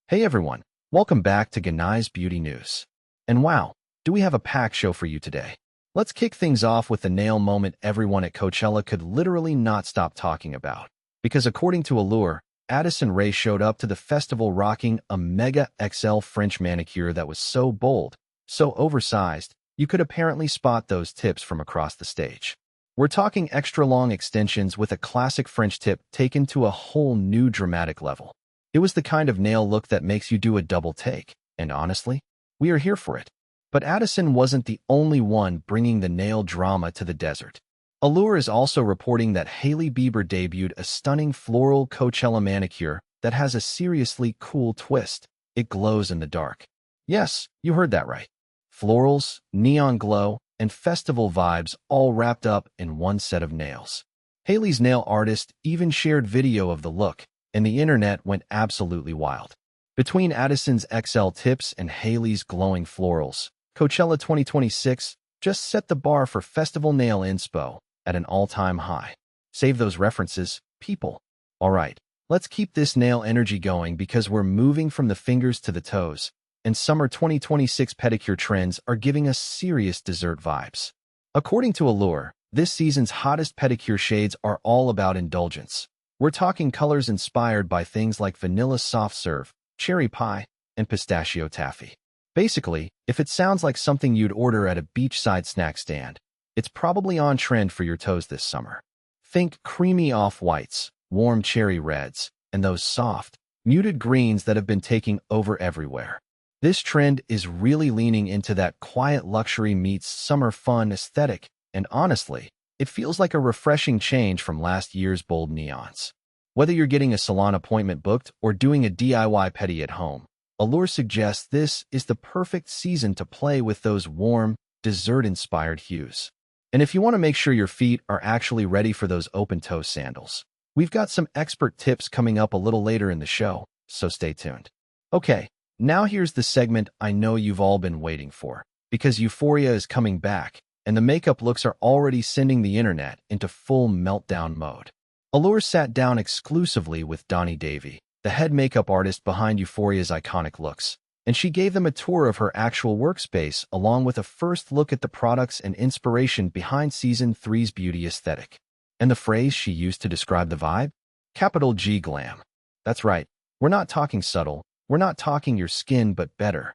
Hey everyone, welcome back to Genai's Beauty News. And wow, do we have a packed show for you today. Let's kick things off with the nail moment everyone at Coachella could literally not stop talking about. Because according to Allure, Addison Rae showed up to the festival rocking a Mega XL French manicure that was so bold, so oversized, you could apparently spot those tips from across the stage. We're talking extra-long extensions with a classic French tip taken to a whole new dramatic level. It was the kind of nail look that makes you do a double take, and honestly, we are here for it. But Addison wasn't the only one bringing the nail drama to the desert. Allure is also reporting that Hailey Bieber debuted a stunning floral Coachella manicure that has a seriously cool twist. It glows in the dark. Yes, you heard that right. Florals, neon glow, and festival vibes all wrapped up in one set of nails. Hailey's nail artist even shared video of the look, and the internet went absolutely wild. Between Addison's XL tips and Hailey's glowing florals, Coachella 2026 just set the bar for festival nail inspo at an all-time high. Save those references, people. Alright, let's keep this nail energy going because we're moving from the fingers to the toes, and summer 2026 pedicure trends are giving us serious dessert vibes. According to Allure, this season's hottest pedicure shades are all about indulgence. We're talking colors inspired by things like vanilla soft serve, cherry pie, and pistachio taffy. Basically, if it sounds like something you'd order at a beachside snack stand, it's probably on trend for your toes this summer. Think creamy off-whites, warm cherry reds, and those soft, muted greens that have been taking over everywhere. This trend is really leaning into that quiet luxury meets summer fun aesthetic, and honestly, it feels like a refreshing change from last year's bold neons. Whether you're getting a salon appointment booked or doing a DIY pedi at home, Allure suggests this is the perfect season to play with those warm, dessert-inspired hues. And if you want to make sure your feet are actually ready for those open-toe sandals, we've got some expert tips coming up a little later in the show, so stay tuned. Okay. Now here's the segment I know you've all been waiting for, because Euphoria is coming back, and the makeup looks are already sending the internet into full meltdown mode. Allure sat down exclusively with Donnie Davy, the head makeup artist behind Euphoria's iconic looks, and she gave them a tour of her actual workspace along with a first look at the products and inspiration behind Season 3's beauty aesthetic. And the phrase she used to describe the vibe? Capital G Glam. That's right, we're not talking subtle. We're not talking your skin, but better.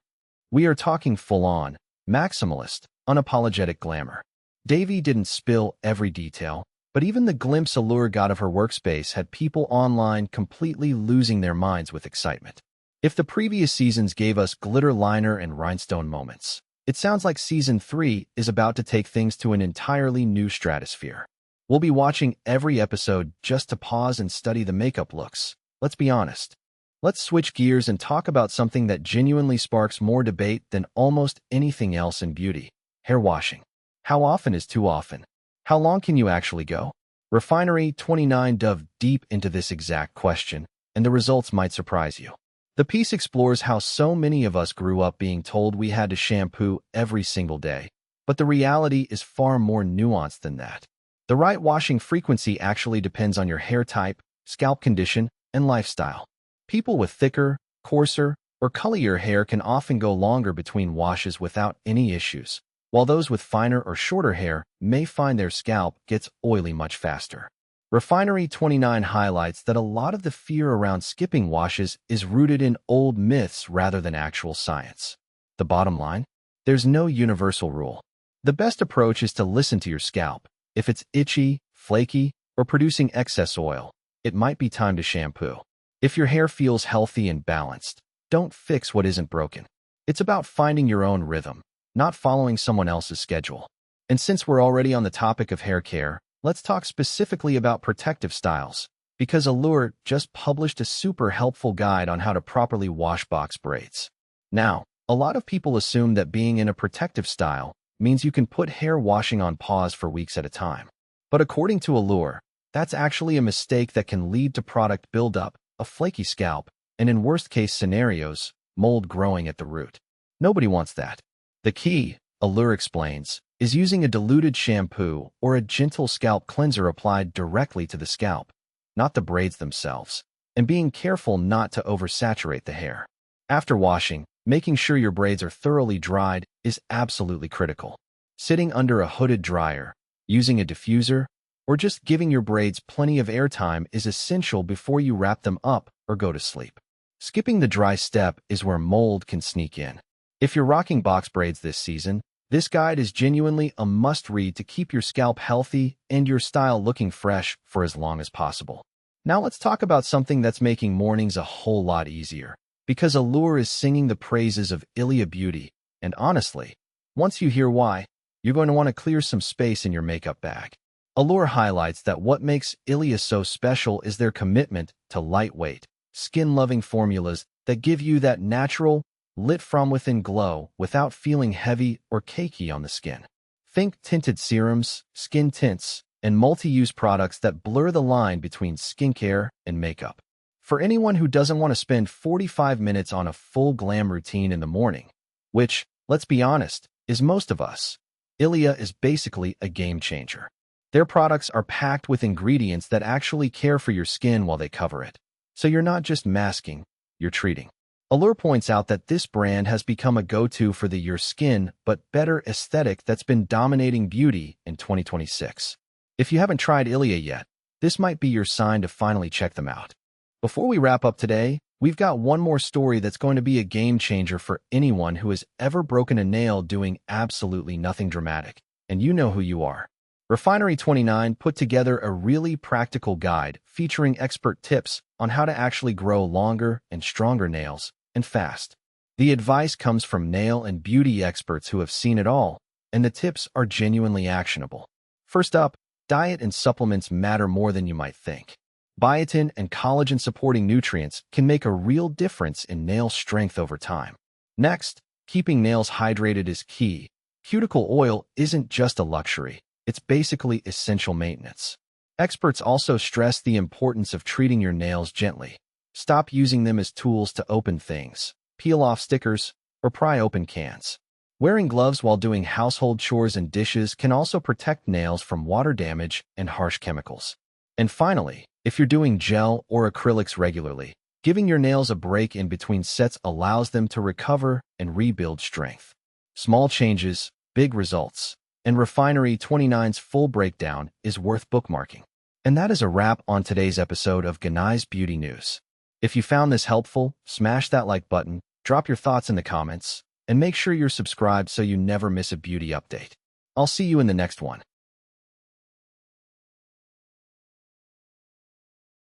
We are talking full-on, maximalist, unapologetic glamour. Davy didn't spill every detail, but even the glimpse Allure got of her workspace had people online completely losing their minds with excitement. If the previous seasons gave us glitter liner and rhinestone moments, it sounds like Season 3 is about to take things to an entirely new stratosphere. We'll be watching every episode just to pause and study the makeup looks. Let's be honest. Let's switch gears and talk about something that genuinely sparks more debate than almost anything else in beauty: hair washing. How often is too often? How long can you actually go? Refinery 29 dove deep into this exact question, and the results might surprise you. The piece explores how so many of us grew up being told we had to shampoo every single day, but the reality is far more nuanced than that. The right washing frequency actually depends on your hair type, scalp condition, and lifestyle. People with thicker, coarser, or curlier hair can often go longer between washes without any issues, while those with finer or shorter hair may find their scalp gets oily much faster. Refinery 29 highlights that a lot of the fear around skipping washes is rooted in old myths rather than actual science. The bottom line? There's no universal rule. The best approach is to listen to your scalp. If it's itchy, flaky, or producing excess oil, it might be time to shampoo. If your hair feels healthy and balanced, don't fix what isn't broken. It's about finding your own rhythm, not following someone else's schedule. And since we're already on the topic of hair care, let's talk specifically about protective styles, because Allure just published a super helpful guide on how to properly wash box braids. Now, a lot of people assume that being in a protective style means you can put hair washing on pause for weeks at a time. But according to Allure, that's actually a mistake that can lead to product buildup, a flaky scalp, and in worst-case scenarios, mold growing at the root. Nobody wants that. The key, Allure explains, is using a diluted shampoo or a gentle scalp cleanser applied directly to the scalp, not the braids themselves, and being careful not to oversaturate the hair. After washing, making sure your braids are thoroughly dried is absolutely critical. Sitting under a hooded dryer, using a diffuser, or just giving your braids plenty of airtime is essential before you wrap them up or go to sleep. Skipping the dry step is where mold can sneak in. If you're rocking box braids this season, this guide is genuinely a must-read to keep your scalp healthy and your style looking fresh for as long as possible. Now let's talk about something that's making mornings a whole lot easier, because Allure is singing the praises of Ilia Beauty, and honestly, once you hear why, you're going to want to clear some space in your makeup bag. Allure highlights that what makes Ilia so special is their commitment to lightweight, skin-loving formulas that give you that natural, lit-from-within glow without feeling heavy or cakey on the skin. Think tinted serums, skin tints, and multi-use products that blur the line between skincare and makeup. For anyone who doesn't want to spend 45 minutes on a full glam routine in the morning, which, let's be honest, is most of us, Ilia is basically a game changer. Their products are packed with ingredients that actually care for your skin while they cover it. So you're not just masking, you're treating. Allure points out that this brand has become a go-to for the your skin but better aesthetic that's been dominating beauty in 2026. If you haven't tried Ilia yet, this might be your sign to finally check them out. Before we wrap up today, we've got one more story that's going to be a game changer for anyone who has ever broken a nail doing absolutely nothing dramatic. And you know who you are. Refinery29 put together a really practical guide featuring expert tips on how to actually grow longer and stronger nails, and fast. The advice comes from nail and beauty experts who have seen it all, and the tips are genuinely actionable. First up, diet and supplements matter more than you might think. Biotin and collagen-supporting nutrients can make a real difference in nail strength over time. Next, keeping nails hydrated is key. Cuticle oil isn't just a luxury. It's basically essential maintenance. Experts also stress the importance of treating your nails gently. Stop using them as tools to open things, peel off stickers, or pry open cans. Wearing gloves while doing household chores and dishes can also protect nails from water damage and harsh chemicals. And finally, if you're doing gel or acrylics regularly, giving your nails a break in between sets allows them to recover and rebuild strength. Small changes, big results. And Refinery29's full breakdown is worth bookmarking. And that is a wrap on today's episode of Genai's Beauty News. If you found this helpful, smash that like button, drop your thoughts in the comments, and make sure you're subscribed so you never miss a beauty update. I'll see you in the next one.